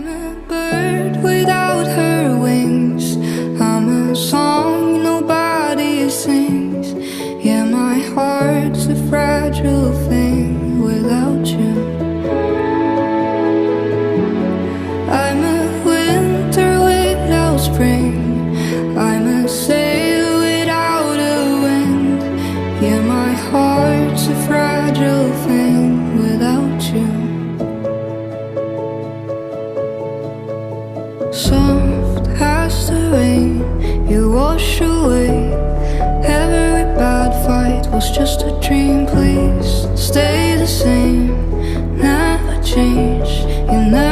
I'm a bird without her wings. I'm a song nobody sings. Yeah, my heart's a fragile thing without you. I'm a winter without spring. I'm a sail without a wind. Yeah, my heart's a fragile thing without you. Soft as the rain, you wash away. Every bad fight was just a dream. Please stay the same, never change. You never